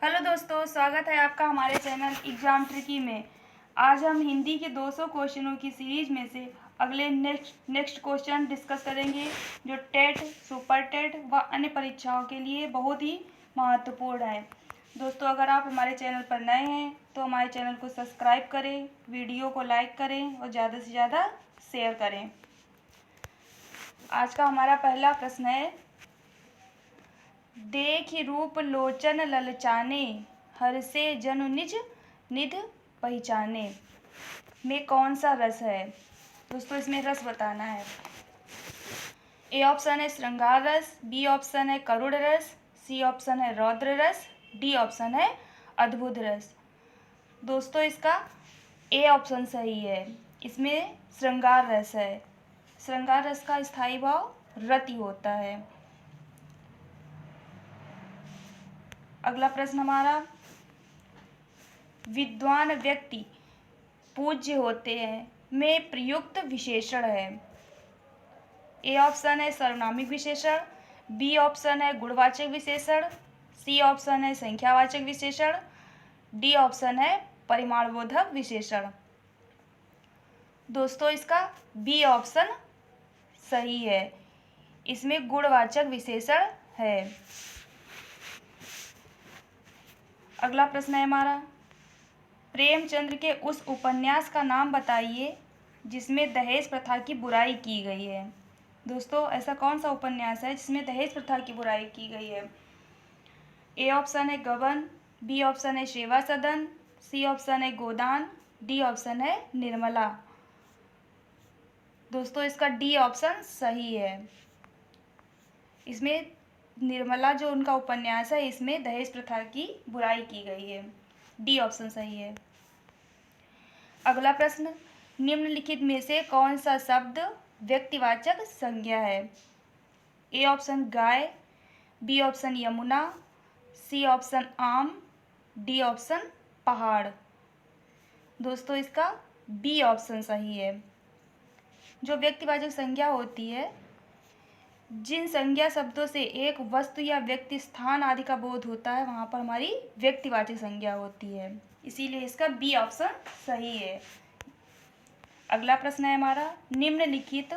Hello दोस्तों, स्वागत है आपका हमारे चैनल एग्जाम ट्रिकी में। आज हम हिंदी के 200 क्वेश्चनों की सीरीज में से अगले नेक्स्ट क्वेश्चन डिस्कस करेंगे, जो टेट, सुपर टेट व अन्य परीक्षाओं के लिए बहुत ही महत्वपूर्ण है। दोस्तों, अगर आप हमारे चैनल पर नए हैं तो हमारे चैनल को सब्सक्राइब करें, वीडियो को लाइक करें और ज़्यादा से ज़्यादा शेयर करें। आज का हमारा पहला प्रश्न है, देखि रूप लोचन ललचाने, हर्षे जनु निज निध पहचाने में कौन सा रस है। दोस्तों, इसमें रस बताना है। ए ऑप्शन है श्रृंगार रस, बी ऑप्शन है करुण रस, सी ऑप्शन है रौद्र रस, डी ऑप्शन है अद्भुत रस। दोस्तों, इसका ए ऑप्शन सही है। इसमें श्रृंगार रस है। श्रृंगार रस का स्थायी भाव रति होता है। अगला प्रश्न हमारा, विद्वान व्यक्ति पूज्य होते हैं में प्रयुक्त विशेषण है। ए ऑप्शन है सर्वनामिक विशेषण, बी ऑप्शन है गुणवाचक विशेषण, सी ऑप्शन है संख्यावाचक विशेषण, डी ऑप्शन है परिमाणबोधक विशेषण। दोस्तों, इसका बी ऑप्शन सही है। इसमें गुणवाचक विशेषण है। अगला प्रश्न है हमारा, प्रेमचंद्र के उस उपन्यास का नाम बताइए जिसमें दहेज प्रथा की बुराई की गई है। दोस्तों, ऐसा कौन सा उपन्यास है जिसमें दहेज प्रथा की बुराई की गई है। ए ऑप्शन है गबन, बी ऑप्शन है सेवा सदन, सी ऑप्शन है गोदान, डी ऑप्शन है निर्मला। दोस्तों, इसका डी ऑप्शन सही है। इसमें निर्मला जो उनका उपन्यास है, इसमें दहेज प्रथा की बुराई की गई है। डी ऑप्शन सही है। अगला प्रश्न, निम्नलिखित में से कौन सा शब्द व्यक्तिवाचक संज्ञा है। ए ऑप्शन गाय, B option Yamuna, C option आम, डी ऑप्शन पहाड़। दोस्तों, इसका बी ऑप्शन सही है। जो व्यक्तिवाचक संज्ञा होती है, जिन संज्ञा शब्दों से एक वस्तु या व्यक्ति, स्थान आदि का बोध होता है, वहाँ पर हमारी व्यक्तिवाचक संज्ञा होती है। इसीलिए इसका बी ऑप्शन सही है। अगला प्रश्न है हमारा, निम्नलिखित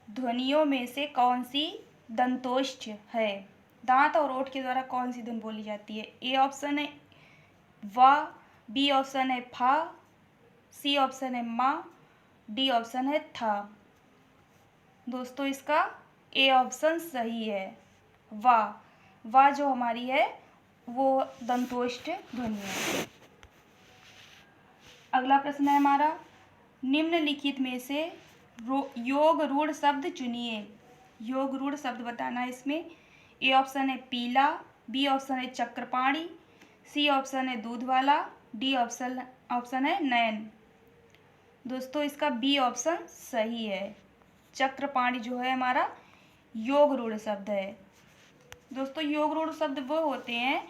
ध्वनियों में से कौन सी दंतोष्ठ है। दांत और ओठ के द्वारा कौन सी धुन बोली जाती है। ए ऑप्शन है वा, बी ऑप्शन है फा, सी ऑप्शन है मा, डी ऑप्शन है था। दोस्तों, इसका ए ऑप्शन सही है। वा जो हमारी है वो दंतोष्ठ ध्वनि है। अगला प्रश्न है हमारा, निम्नलिखित में से योग रूढ़ शब्द चुनिए। योग रूढ़ शब्द बताना है इसमें। ए ऑप्शन है पीला, बी ऑप्शन है चक्रपाणी, सी ऑप्शन है दूध वाला, डी ऑप्शन है नयन। दोस्तों, इसका बी ऑप्शन सही है। चक्रपाणी जो है हमारा योग रूढ़ शब्द है। दोस्तों, योग रूढ़ शब्द वो होते हैं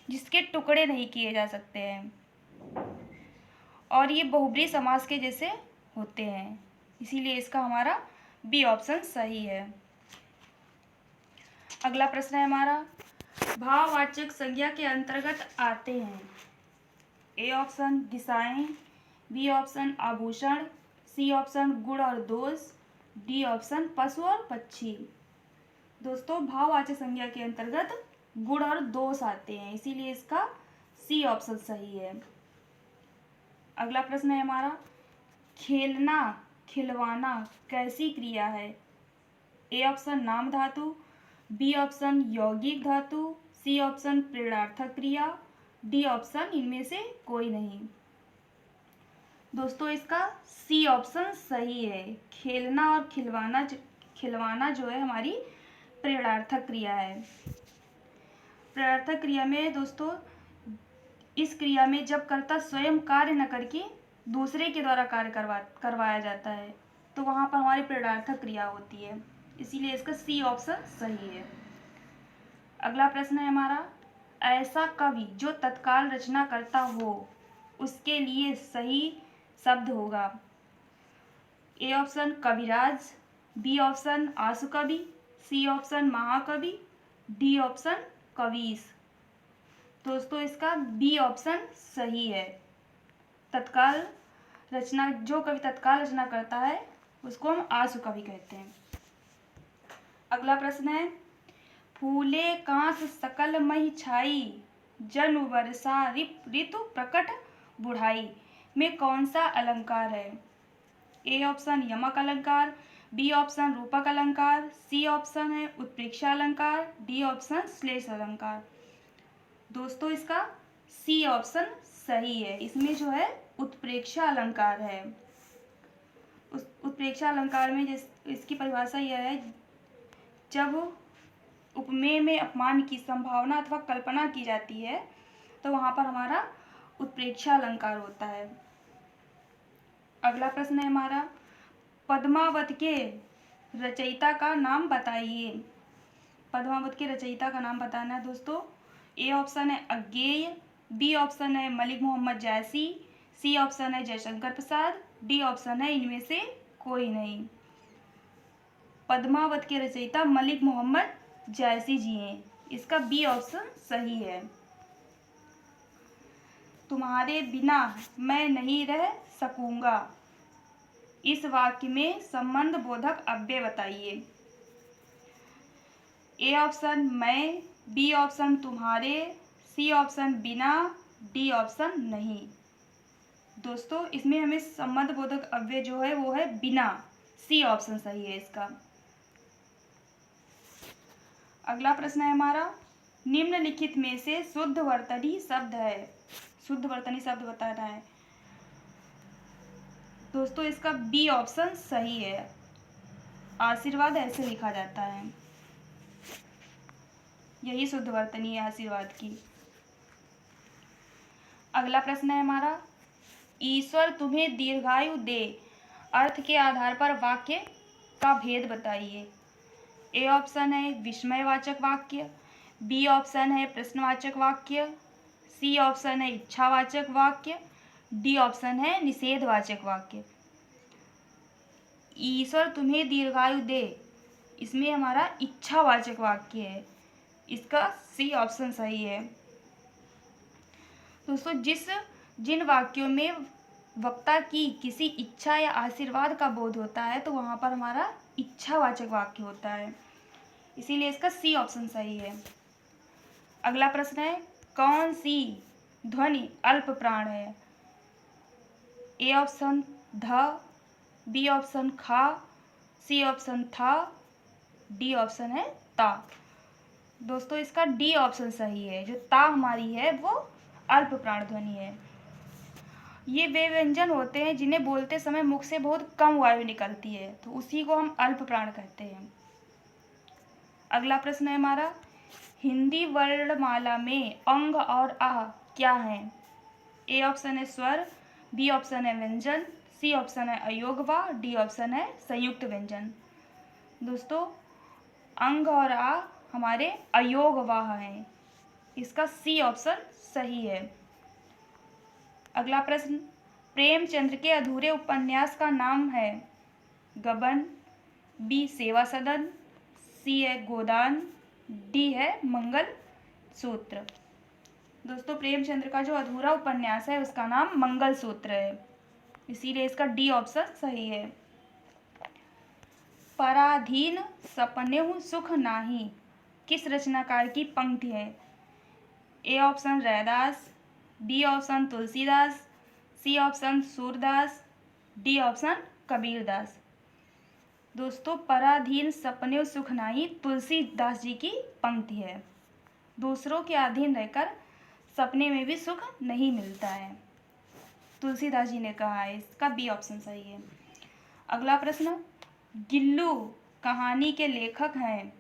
जिसके टुकड़े नहीं किए जा सकते हैं और ये बहुब्रीहि समास के जैसे होते हैं। इसीलिए इसका हमारा बी ऑप्शन सही है। अगला प्रश्न है हमारा, भाववाचक संज्ञा के अंतर्गत आते हैं। ए ऑप्शन दिशाएं, बी ऑप्शन आभूषण, सी ऑप्शन गुण और दोष, डी ऑप्शन पशु और पक्षी। दोस्तों, भाववाचक संज्ञा के अंतर्गत गुण और दोष आते हैं, इसीलिए इसका सी ऑप्शन सही है। अगला प्रश्न है हमारा, खेलना खिलवाना कैसी क्रिया है। ए ऑप्शन नाम धातु, बी ऑप्शन यौगिक धातु, सी ऑप्शन प्रेरणार्थक क्रिया, डी ऑप्शन इनमें से कोई नहीं। दोस्तों, इसका सी ऑप्शन सही है। खेलना और खिलवाना जो है हमारी प्रेरणार्थक क्रिया है। प्रेरणार्थक क्रिया में दोस्तों, इस क्रिया में जब कर्ता स्वयं कार्य न करके दूसरे के द्वारा कार्य करवाया जाता है, तो वहाँ पर हमारी प्रेरणार्थक क्रिया होती है। इसीलिए इसका सी ऑप्शन सही है। अगला प्रश्न है हमारा, ऐसा कवि जो तत्काल रचना करता हो उसके लिए सही शब्द होगा। ए ऑप्शन कविराज, बी ऑप्शन आशु कवि, सी ऑप्शन महाकवि, डी ऑप्शन कवीस। दोस्तों इसका बी ऑप्शन सही है। तत्काल रचना, जो कवि तत्काल रचना करता है उसको हम आशु कवि कहते हैं। अगला प्रश्न है, फूले कांस सकल मही छाई, जन वर्षा ऋतु प्रकट बुढ़ाई में कौन सा अलंकार है? ए ऑप्शन यमक अलंकार, बी ऑप्शन रूपक अलंकार, सी ऑप्शन है उत्प्रेक्षा अलंकार, डी ऑप्शन श्लेष अलंकार। दोस्तों इसका सी ऑप्शन सही है। इसमें जो है उत्प्रेक्षा अलंकार है। उस उत्प्रेक्षा अलंकार में इसकी परिभाषा यह है, जब उपमेय में अपमान की संभावना अथवा कल्पना की जाती है तो वहां पर हमारा उत्प्रेक्षा अलंकार होता है। अगला प्रश्न है हमारा, पद्मावत के रचयिता का नाम बताइए। पद्मावत के रचयिता का नाम बताना है दोस्तों। ए ऑप्शन है अज्ञेय, बी ऑप्शन है मलिक मोहम्मद जैसी, सी ऑप्शन है जयशंकर प्रसाद, डी ऑप्शन है इनमें से कोई नहीं। पद्मावत के रचयिता मलिक मोहम्मद जैसी जी हैं। इसका बी ऑप्शन सही है। तुम्हारे बिना मैं नहीं रह सकूंगा, इस वाक्य में संबंध बोधक अव्यय बताइए। ए ऑप्शन मैं, बी ऑप्शन तुम्हारे, सी ऑप्शन बिना, डी ऑप्शन नहीं। दोस्तों इसमें हमें संबंध बोधक अव्यय जो है वो है बिना, सी ऑप्शन सही है इसका। अगला प्रश्न है हमारा, निम्नलिखित में से शुद्ध वर्तनी शब्द है। शुद्ध वर्तनी शब्द बताना है। दोस्तों इसका बी ऑप्शन सही है। आशीर्वाद ऐसे लिखा जाता है, यही शुद्ध वर्तनी है आशीर्वाद की। अगला प्रश्न है हमारा, ईश्वर तुम्हें दीर्घायु दे, अर्थ के आधार पर वाक्य का भेद बताइए। ए ऑप्शन है विस्मयवाचक वाक्य, बी ऑप्शन है प्रश्नवाचक वाक्य, सी ऑप्शन है इच्छावाचक वाक्य, डी ऑप्शन है निषेधवाचक वाक्य। ईश्वर तुम्हें दीर्घायु दे, इसमें हमारा इच्छावाचक वाक्य है। इसका सी ऑप्शन सही है। दोस्तों जिन वाक्यों में वक्ता की किसी इच्छा या आशीर्वाद का बोध होता है तो वहां पर हमारा इच्छावाचक वाक्य होता है, इसीलिए इसका सी ऑप्शन सही है। अगला प्रश्न है, कौन सी ध्वनि अल्प प्राण है? ए ऑप्शन ध, बी ऑप्शन खा, सी ऑप्शन था, डी ऑप्शन है ता। दोस्तों इसका डी ऑप्शन सही है। जो ता हमारी है वो अल्प प्राण ध्वनि है। ये वे व्यंजन होते हैं जिन्हें बोलते समय मुख से बहुत कम वायु निकलती है, तो उसी को हम अल्प प्राण कहते हैं। अगला प्रश्न है हमारा, हिंदी वर्णमाला में अंग और आह क्या है? ए ऑप्शन है स्वर, बी ऑप्शन है व्यंजन, सी ऑप्शन है अयोगवा, डी ऑप्शन है संयुक्त व्यंजन। दोस्तों अंग और आ हमारे अयोगवाह हैं, इसका सी ऑप्शन सही है। अगला प्रश्न, प्रेमचंद्र के अधूरे उपन्यास का नाम है? गबन, बी सेवा सदन, सी है गोदान, डी है मंगल सूत्र। दोस्तों प्रेमचंद्र का जो अधूरा उपन्यास है उसका नाम मंगल सूत्र है, इसीलिए इसका डी ऑप्शन सही है। पराधीन सपनेहु सुख नाही किस रचनाकार की पंक्ति है? A option Raidas, B option Tulsidas, C option Surdas, D option Kabirdas. दोस्तों पराधीन सपने सुख नाही तुलसीदास जी की पंक्ति है। दूसरों के अधीन रहकर सपने में भी सुख नहीं मिलता है, तुलसीदास जी ने कहा है, इसका बी ऑप्शन सही है। अगला प्रश्न, गिल्लू कहानी के लेखक हैं?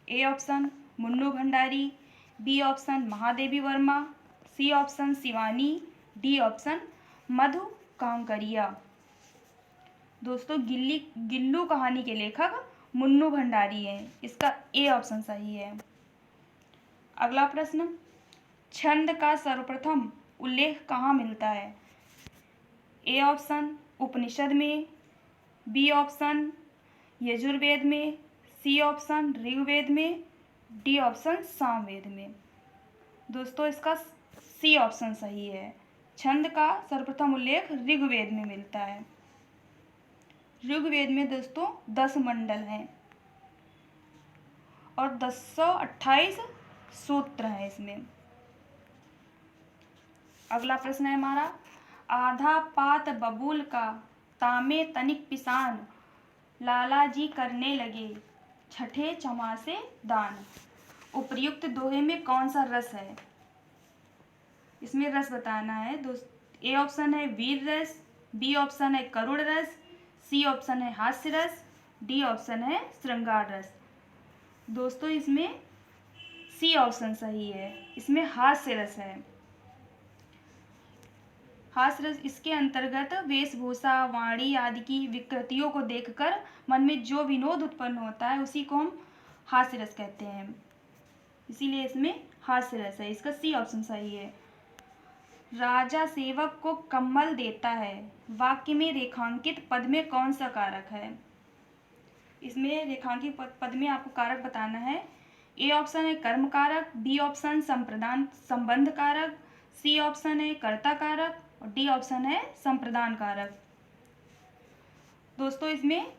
A option Munnu Bhandari, B option Mahadevi Varma, C option Shivani, D option Madhu Kankaria. दोस्तों गिल्लू कहानी के लेखक मुन्नू भंडारी हैं, इसका ए ऑप्शन सही है। अगला प्रश्न, छंद का सर्वप्रथम उल्लेख कहाँ मिलता है? ए ऑप्शन उपनिषद में, बी ऑप्शन यजुर्वेद में, सी ऑप्शन ऋग्वेद में, डी ऑप्शन सामवेद में। दोस्तों इसका सी ऑप्शन सही है। छंद का सर्वप्रथम उल्लेख ऋग्वेद में मिलता है। ऋग्वेद में दोस्तों 10 मंडल हैं और 1028 सूत्र हैं इसमें। अगला प्रश्न है हमारा, आधा पात बबूल का तामे तनिक पिसान, लाला जी करने लगे छठे चमासे दान। उपर्युक्त दोहे में कौन सा रस है? इसमें रस बताना है दोस्त। ए ऑप्शन है वीर रस, बी ऑप्शन है करुण रस, सी ऑप्शन है हास्य रस, डी ऑप्शन है श्रृंगार रस। दोस्तों इसमें सी ऑप्शन सही है, इसमें हास्य रस है। हास्य रस इसके अंतर्गत वेशभूषा, वाणी आदि की विकृतियों को देखकर मन में जो विनोद उत्पन्न होता है उसी को हम हास्य रस कहते हैं, इसीलिए इसमें हास्य रस है। इसका सी ऑप्शन सही है। राजा सेवक को कम्बल देता है, वाक्य में रेखांकित पद में कौन सा कारक है? इसमें रेखांकित पद में आपको कारक बताना है। ए ऑप्शन है कर्म कारक, बी ऑप्शन संप्रदान संबंध कारक, सी ऑप्शन है कर्ता कारक और डी ऑप्शन है संप्रदान कारक। दोस्तों इसमें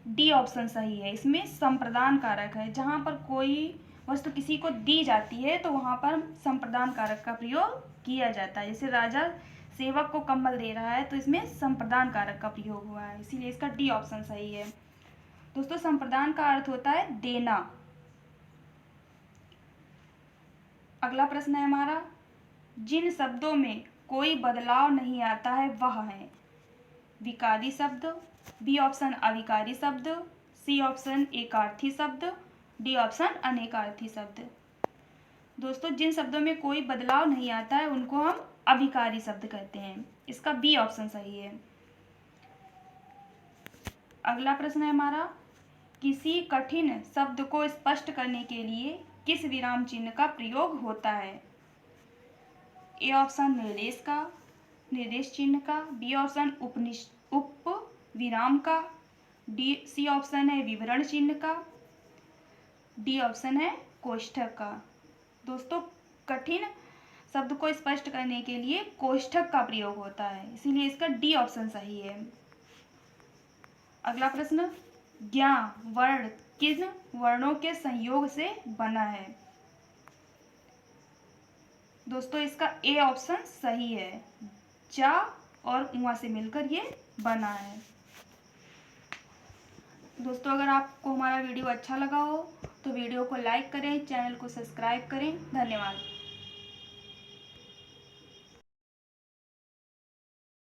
डी ऑप्शन सही है, इसमें संप्रदान कारक है। जहाँ पर कोई वस्तु किसी को दी जाती है तो वहाँ पर संप्रदान कारक का प्रयोग किया जाता है। जैसे राजा सेवक को कम्बल दे रहा है तो इसमें संप्रदान कारक का प्रयोग हुआ है, इसीलिए इसका डी ऑप्शन सही है। दोस्तों संप्रदान का अर्थ होता है देना। अगला प्रश्न है हमारा, जिन शब्दों में कोई बदलाव नहीं आता है वह है विकारी शब्द, बी ऑप्शन अविकारी शब्द, सी ऑप्शन एकार्थी शब्द, डी ऑप्शन अनेकार्थी शब्द। दोस्तों जिन शब्दों में कोई बदलाव नहीं आता है उनको हम अविकारी शब्द कहते हैं, इसका बी ऑप्शन सही है। अगला प्रश्न है हमारा, किसी कठिन शब्द को स्पष्ट करने के लिए किस विराम चिन्ह का प्रयोग होता है? ए ऑप्शन निर्देश चिन्ह का, बी ऑप्शन उप विराम का, सी ऑप्शन है विवरण चिन्ह का, डी ऑप्शन है कोष्ठक का। दोस्तों कठिन शब्द को स्पष्ट करने के लिए कोष्ठक का प्रयोग होता है, इसीलिए इसका डी ऑप्शन सही है। अगला प्रश्न, ज्ञ वर्ण किन वर्णों के संयोग से बना है? दोस्तों इसका ए ऑप्शन सही है, ज और उआ से मिलकर ये बना है। दोस्तों अगर आपको हमारा वीडियो अच्छा लगा हो तो वीडियो को लाइक करें, चैनल को सब्सक्राइब करें। धन्यवाद।